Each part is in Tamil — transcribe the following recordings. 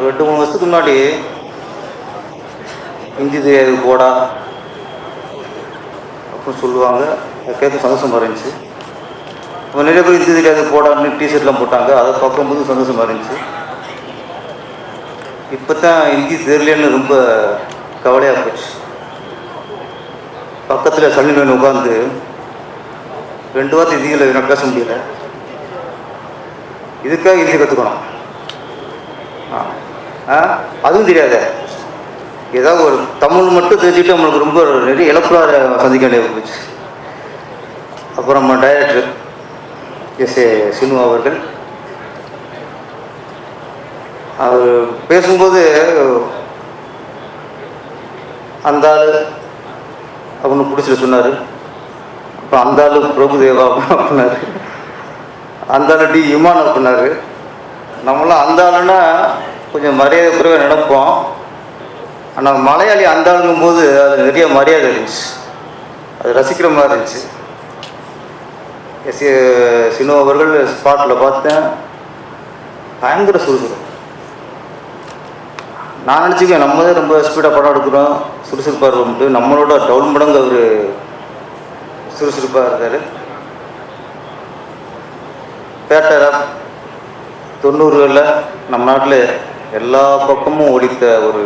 ஒரு 8-3 வருஷத்துக்கு முன்னாடி ஹிந்தி தெரியாது போடா அப்படின்னு சொல்லுவாங்க. கேட்க சந்தோஷமாக இருந்துச்சு. இப்போ நிறைய பேர் ஹிந்தி தெரியாது போடான்னு டிஷர்ட்லாம் போட்டாங்க. அதை பார்க்கும்போது சந்தோஷமாக இருந்துச்சு. இப்போ தான் ஹிந்தி தெரியலன்னு ரொம்ப கவலையாக போச்சு. பக்கத்தில் சல்லிமேன் உட்காந்து 2 வாரத்தை ஹிந்தியில் எனக்கு பேச முடியல. இதுக்காக ஹிந்தி கற்றுக்கணும். அதுவும் தெரியாத ஏதாவது ஒரு தமிழ் மட்டும் தெரிஞ்சுட்டு நம்மளுக்கு ரொம்ப நிறைய இழப்பாக சந்திக்க வேண்டிய போச்சு. அப்புறம் நம்ம டைரக்டர் எஸ்.ஏ. சினு அவர்கள் அவர் பேசும்போது அந்த ஆள் அப்படின்னு பிடிச்சிட்டு சொன்னார். அப்போ அந்த ஆள் பிரபுதேவா அப்படின்னாரு, அந்த ஆள் டி இமான் அப்படின்னாரு. நம்மளாம் அந்த ஆளுன்னா கொஞ்சம் மரியாதை குறைவாக நினைப்போம். ஆனால் மலையாளி அந்த ஆளுங்கும்போது அது நிறைய மரியாதை இருந்துச்சு, அது ரசிக்கிற மாதிரி இருந்துச்சு. எஸ்.ஏ. சினு அவர்கள் ஸ்பாட்டில் பார்த்தேன், பயங்கர சுறுசுறுப்பு. நான் நினச்சிக்குவேன் நம்ம தான் ரொம்ப ஸ்பீடாக படம் எடுக்கிறோம், சுறுசுறுப்பாக இருக்கோம்ட்டு. நம்மளோட டவுன் மடங்கு அவர் சுறுசுறுப்பாக இருந்தார். பேட்டர் 90களில் நம்ம நாட்டில் எல்லா பக்கமும் ஒழித்த ஒரு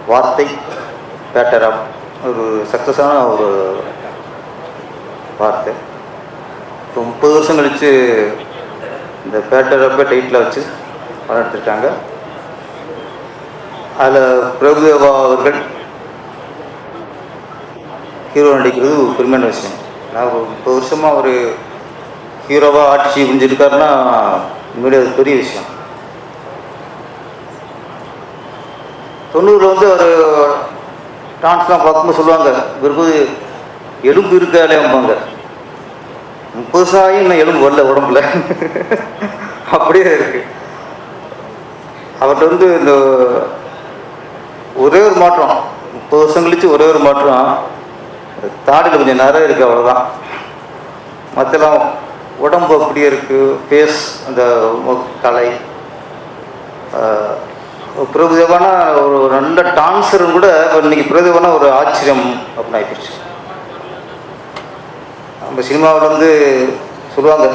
வார்த்தை பேட்டர் ஒரு சக்ஸஸான ஒரு வார்த்தை. 30 வருஷம் கழித்து இந்த பேட்டர் டைட்டில் வச்சு படம் எடுத்துருக்காங்க. அதில் பிரபுதேவா அவர்கள் ஹீரோ நடிக்கிறது ஒரு பெருமையான விஷயம். நான் 30 வருஷமாக ஒரு ஹீரோவாக ஆட்சி புரிஞ்சிருக்காருன்னா உண்மையிலே அது பெரிய விஷயம். 90ல் வந்து அவர் டான்ஸ்லாம் பார்க்கும்போது சொல்லுவாங்க, இவருக்கு எலும்பு இருக்காலேம்பாங்க. 30 வருஷம் ஆகி இன்னும் எலும்பு வரல உடம்புல, அப்படியே இருக்கு. அவர்கிட்ட வந்து இந்த ஒரே ஒரு மாற்றம், 30 வருஷம் கழிச்சு ஒரே ஒரு மாற்றம், தாடியில் கொஞ்சம் நிறைய இருக்குது, அவ்வளோதான். மற்றெல்லாம் உடம்பு அப்படியே இருக்குது. ஃபேஸ் அந்த கலை. பிரபுதேவானா ஒரு நல்ல டான்ஸரும் கூட இன்னைக்கு பிரபுதேவானா ஒரு ஆச்சரியம் அப்படின்னு ஆகிடுச்சு. நம்ம சினிமாவில் வந்து சொல்லுவாங்க,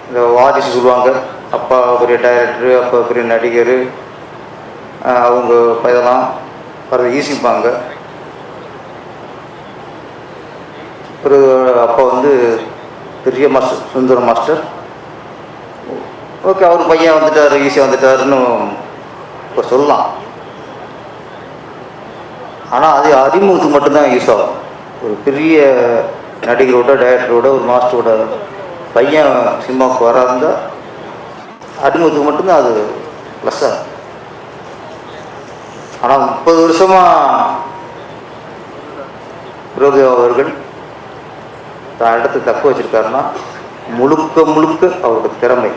இந்த வாரிசு சொல்லுவாங்க, அப்பா பெரிய டைரக்டரு, அப்பா பெரிய நடிகர், அவங்க இதெல்லாம் வர ஈசிப்பாங்க. பிறகு அப்பா வந்து பெரிய மாஸ்டர், சுந்தர மாஸ்டர். ஓகே, அவர் பையன் வந்துட்டார், ஈஸியாக வந்துட்டாருன்னு இப்போ சொல்லலாம். ஆனால் அது அறிமுகத்துக்கு மட்டும்தான் யூஸ் ஆகும். ஒரு பெரிய நடிகரோட, டைரக்டரோட, ஒரு மாஸ்டரோட பையன் சினிமாவுக்கு வராருந்தா அறிமுகத்துக்கு மட்டும்தான் அது ப்ளஸ்ஸாக. ஆனால் 30 வருஷமாக பிரபுதேவா அவர்கள் தான் இடத்தை தக்க வச்சிருக்காருன்னா முழுக்க முழுக்க அவரோட திறமை,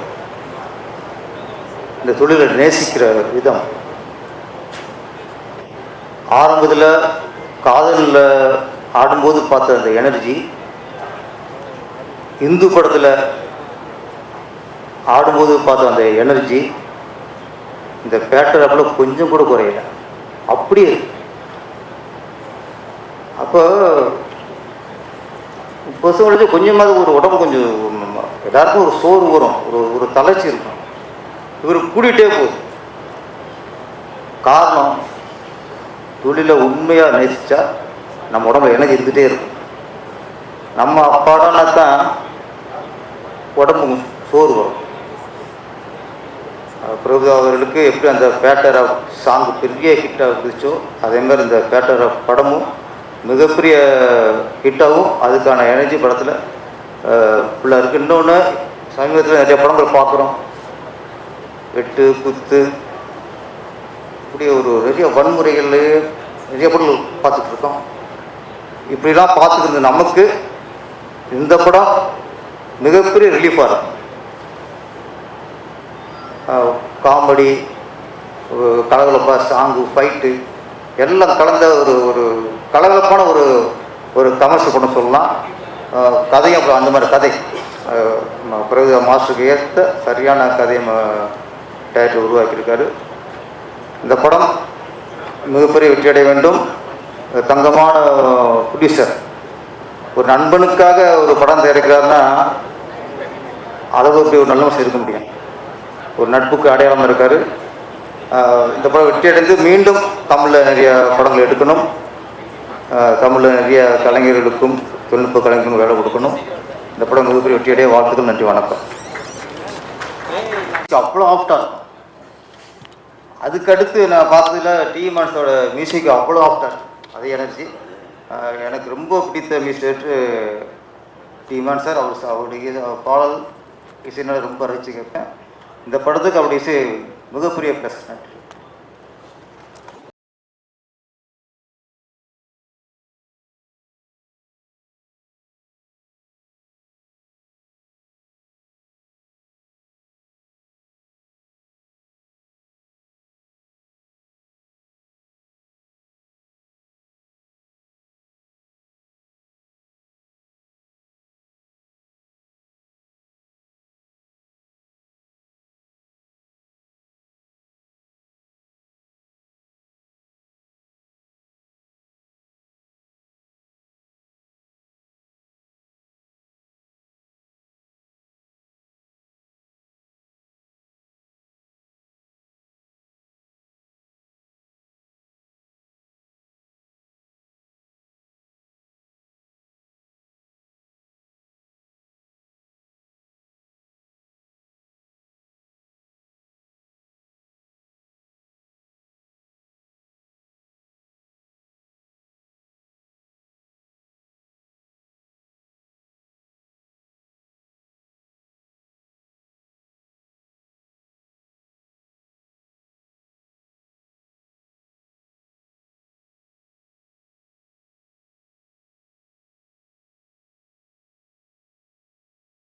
இந்த தொழிலை நேசிக்கிற விதம். ஆரம்பத்தில் காதலில் ஆடும்போது பார்த்த அந்த எனர்ஜி, இந்து படத்தில் ஆடும்போது பார்த்த அந்த எனர்ஜி இந்த பேட்டர் அப்போ கொஞ்சம் கூட குறையல, அப்படியே. அப்போ 30 வருஷம் கழிச்சு கொஞ்சமாவது ஒரு உடம்பு கொஞ்சம் எல்லாருக்கும் ஒரு சோறு வரும், ஒரு தளர்ச்சி இருக்கும். இவர் கூட்டிகிட்டே போகுது. காரணம், தொழிலை உண்மையாக நேசித்தா நம்ம உடம்புல எனர்ஜி இருந்துகிட்டே இருக்கும். நம்ம அப்பாடனா தான் உடம்பு சோறு வரும். பிரபுதேவா அவர்களுக்கு எப்படி அந்த பேட்டர் ஆஃப் சாங் பெரிய ஹிட்டாக இருந்துச்சோ, அதேமாதிரி இந்த பேட்டர் ஆஃப் படமும் மிகப்பெரிய ஹிட்டாகவும் அதுக்கான எனர்ஜி படத்தில் ஃபுல்லாக இருக்குது. இன்னொன்று, சமீபத்தில் நிறைய படங்கள் பார்க்குறோம், வெட்டு குத்து இப்படி ஒரு நிறைய வன்முறைகள் நிறைய படங்கள் பார்த்துட்ருக்கோம். இப்படிலாம் பார்த்துக்கிறது நமக்கு இந்த படம் மிகப்பெரிய ரிலீஃபாக இருக்கும். காமெடி, கலகலப்பா, சாங்கு, ஃபைட்டு எல்லாம் கலந்த ஒரு கலகலப்பான ஒரு கமர்ஷியல் படம் சொல்லலாம். கதையும் அப்புறம் அந்த மாதிரி கதை பிரபுதேவா மாஸ்டருக்கு ஏற்ற சரியான கதையை டைரக்டர் உருவாக்கியிருக்காரு. இந்த படம் மிகப்பெரிய வெற்றியடைய வேண்டும். தங்கமான ப்ரொடியூசர் ஒரு நண்பனுக்காக ஒரு படம் தயாரிக்கிறாருன்னா அளவுக்கு ஒரு நல்ல மனுஷன் இருக்க முடியும். ஒரு நட்புக்கு அடையாளம் இருக்கார். இந்த படம் வெற்றியடைந்து மீண்டும் தமிழில் நிறைய படங்கள் எடுக்கணும். தமிழில் நிறைய கலைஞர்களுக்கும் தொழில்நுட்ப கலைஞர்களுக்கும் வேலை கொடுக்கணும். இந்த படம் மிகப்பெரிய வெற்றியடைய வாழ்த்துக்கள். நன்றி, வணக்கம். அவ்வளோ ஆஃப்டாக இருக்கும். அதுக்கடுத்து நான் பார்த்ததில் டிஎம்எஸோட மியூசிக் அவ்வளோ ஆஃப்டாக, அதே எனர்ஜி. எனக்கு ரொம்ப பிடித்த மியூசிக் டிஎம்என் சார். அவருடைய பாடல் இசைனால ரொம்ப ரசித்து கேட்பேன். இந்த படத்துக்கு அவருடைய இசை மிகப்பெரிய ப்ளஸ். நன்றி.